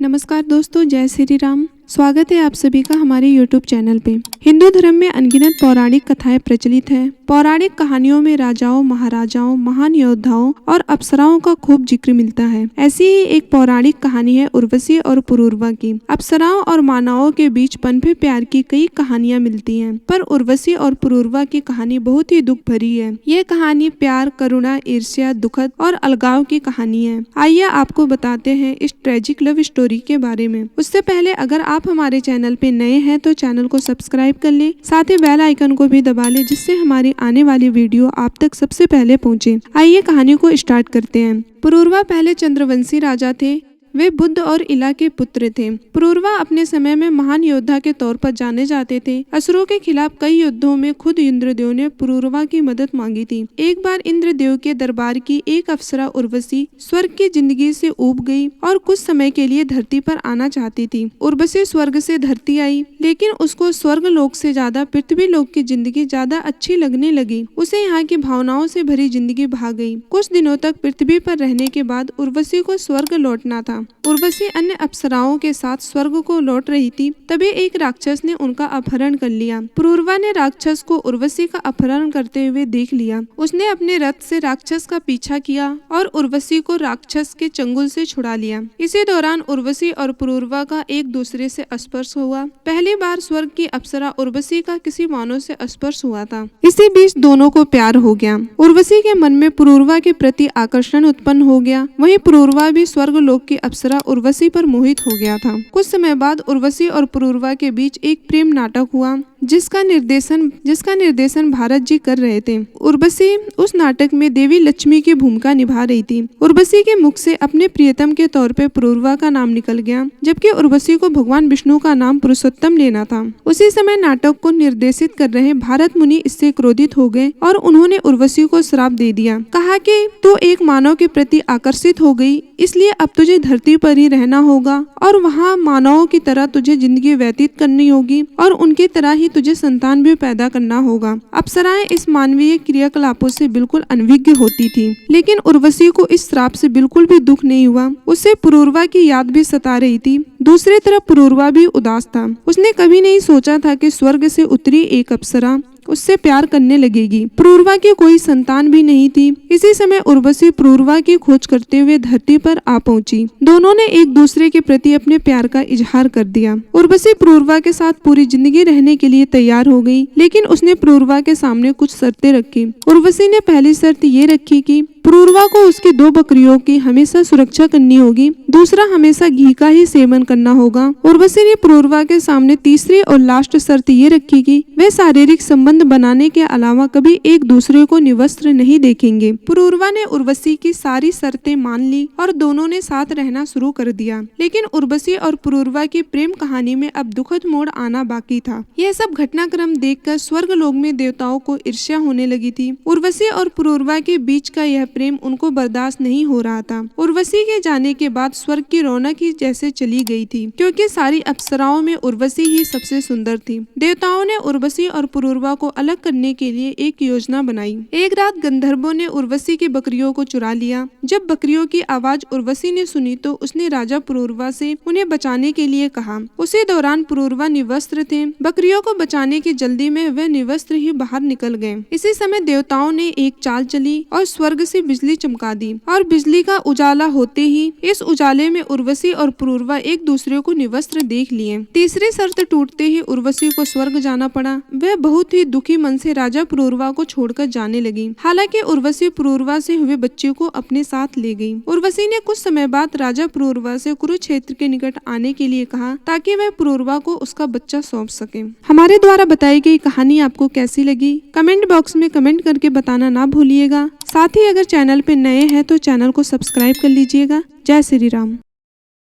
नमस्कार दोस्तों, जय श्री राम। स्वागत है आप सभी का हमारे YouTube चैनल पे। हिंदू धर्म में अनगिनत पौराणिक कथाएं प्रचलित हैं। पौराणिक कहानियों में राजाओं, महाराजाओं, महान योद्धाओं और अप्सराओं का खूब जिक्र मिलता है। ऐसी ही एक पौराणिक कहानी है उर्वशी और पुरूरवा की। अप्सराओं और मानवों के बीच पनपे प्यार की कई कहानियां मिलती हैं, पर उर्वशी और पुरूरवा की कहानी बहुत ही दुख भरी है। यह कहानी प्यार, करुणा, ईर्ष्या, दुखद और अलगाव की कहानी है। आइए आपको बताते हैं इस ट्रेजिक लव स्टोरी के बारे में। उससे पहले अगर आप हमारे चैनल पे नए हैं तो चैनल को सब्सक्राइब कर लें, साथ ही बेल आइकन को भी दबा लें, जिससे हमारी आने वाली वीडियो आप तक सबसे पहले पहुंचे। आइए कहानी को स्टार्ट करते हैं। पुरूरवा पहले चंद्रवंशी राजा थे। वे बुद्ध और इला के पुत्र थे। पुरूरवा अपने समय में महान योद्धा के तौर पर जाने जाते थे। असुरों के खिलाफ कई युद्धों में खुद इंद्रदेव ने पुरूरवा की मदद मांगी थी। एक बार इंद्रदेव के दरबार की एक अप्सरा उर्वशी स्वर्ग की जिंदगी से ऊब गई और कुछ समय के लिए धरती पर आना चाहती थी। उर्वशी स्वर्ग से धरती आई, लेकिन उसको स्वर्ग लोक से ज्यादा पृथ्वी लोक की जिंदगी ज्यादा अच्छी लगने लगी। उसे यहाँ की भावनाओं से भरी जिंदगी भा गई। कुछ दिनों तक पृथ्वी पर रहने के बाद उर्वशी को स्वर्ग लौटना था। उर्वशी अन्य अप्सराओं के साथ स्वर्ग को लौट रही थी, तभी एक राक्षस ने उनका अपहरण कर लिया। पुरूरवा ने राक्षस को उर्वशी का अपहरण करते हुए देख लिया। उसने अपने रथ से राक्षस का पीछा किया और उर्वशी को राक्षस के चंगुल से छुड़ा लिया। इसी दौरान उर्वशी और पुरूरवा का एक दूसरे से स्पर्श हुआ। पहली बार स्वर्ग की अप्सरा उर्वशी का किसी मानव से स्पर्श हुआ था। इसी बीच दोनों को प्यार हो गया। उर्वशी के मन में पुरूरवा के प्रति आकर्षण उत्पन्न हो गया। वहीं पुरूरवा भी स्वर्ग लोक की अप्सरा उर्वशी पर मोहित हो गया था। कुछ समय बाद उर्वशी और पुरूरवा के बीच एक प्रेम नाटक हुआ, जिसका निर्देशन भारत जी कर रहे थे। उर्वशी उस नाटक में देवी लक्ष्मी की भूमिका निभा रही थी। उर्वशी के मुख से अपने प्रियतम के तौर पे पुरूरवा का नाम निकल गया, जबकि उर्वशी को भगवान विष्णु का नाम पुरुषोत्तम लेना था। उसी समय नाटक को निर्देशित कर रहे भारत मुनि इससे क्रोधित हो गए और उन्होंने उर्वशी को श्राप दे दिया। कहा कि तू एक मानव के प्रति आकर्षित हो गई, इसलिए अब तुझे धरती पर ही रहना होगा और वहाँ मानवों की तरह तुझे जिंदगी व्यतीत करनी होगी और उनकी तरह ही तुझे संतान भी पैदा करना होगा। अप्सराएं इस मानवीय क्रियाकलापों से बिल्कुल अनभिज्ञ होती थी, लेकिन उर्वशी को इस श्राप से बिल्कुल भी दुख नहीं हुआ। उसे पुरूरवा की याद भी सता रही थी। दूसरी तरफ पुरूरवा भी उदास था। उसने कभी नहीं सोचा था कि स्वर्ग से उतरी एक अप्सरा उससे प्यार करने लगेगी। पुरूरवा की कोई संतान भी नहीं थी। इसी समय उर्वशी पुरूरवा की खोज करते हुए धरती पर आ पहुंची। दोनों ने एक दूसरे के प्रति अपने प्यार का इजहार कर दिया। उर्वशी पुरूरवा के साथ पूरी जिंदगी रहने के लिए तैयार हो गई, लेकिन उसने पुरूरवा के सामने कुछ शर्तें रखी। उर्वशी ने पहली शर्त ये रखी कि पुरूरवा को उसकी 2 बकरियों की हमेशा सुरक्षा करनी होगी, दूसरा हमेशा घी का ही सेवन करना होगा। उर्वशी ने पुरूरवा के सामने तीसरी और लास्ट शर्त ये रखी कि वे शारीरिक संबंध बनाने के अलावा कभी एक दूसरे को निवस्त्र नहीं देखेंगे। पुरूरवा ने उर्वशी की सारी शर्तें मान ली और दोनों ने साथ रहना शुरू कर दिया। लेकिन उर्वशी और पुरूरवा की प्रेम कहानी में अब दुखद मोड़ आना बाकी था। यह सब घटनाक्रम देखकर स्वर्ग लोक में देवताओं को ईर्ष्या होने लगी थी। उर्वशी और पुरूरवा के बीच का यह प्रेम उनको बर्दाश्त नहीं हो रहा था। उर्वशी के जाने के बाद स्वर्ग की रौनक ही जैसे चली गई थी, क्योंकि सारी अप्सराओं में उर्वशी ही सबसे सुंदर थी। देवताओं ने उर्वशी और पुरूरवा को अलग करने के लिए एक योजना बनाई। एक रात गंधर्वों ने उर्वशी की बकरियों को चुरा लिया। जब बकरियों की आवाज उर्वशी ने सुनी तो उसने राजा पुरूरवा से उन्हें बचाने के लिए कहा। उसी दौरान पुरूरवा निवस्त्र थे। बकरियों को बचाने की जल्दी में वे निवस्त्र ही बाहर निकल गए। इसी समय देवताओं ने एक चाल चली और स्वर्ग से बिजली चमका दी और बिजली का उजाला होते ही इस उजाले में उर्वशी और पुरूरवा एक दूसरे को निवस्त्र देख लिए। तीसरी शर्त टूटते ही उर्वशी को स्वर्ग जाना पड़ा। वह बहुत ही दुखी मन से राजा पुरूरवा को छोड़कर जाने लगी। हालांकि उर्वशी पुरूरवा से हुए बच्चे को अपने साथ ले गई। उर्वशी ने कुछ समय बाद राजा पुरूरवा से कुरुक्षेत्र के निकट आने के लिए कहा, ताकि वह पुरूरवा को उसका बच्चा सौंप सके। हमारे द्वारा बताई गई कहानी आपको कैसी लगी, कमेंट बॉक्स में कमेंट करके बताना ना भूलिएगा। साथ ही अगर चैनल पे नए हैं तो चैनल को सब्सक्राइब कर लीजिएगा। जय श्री राम।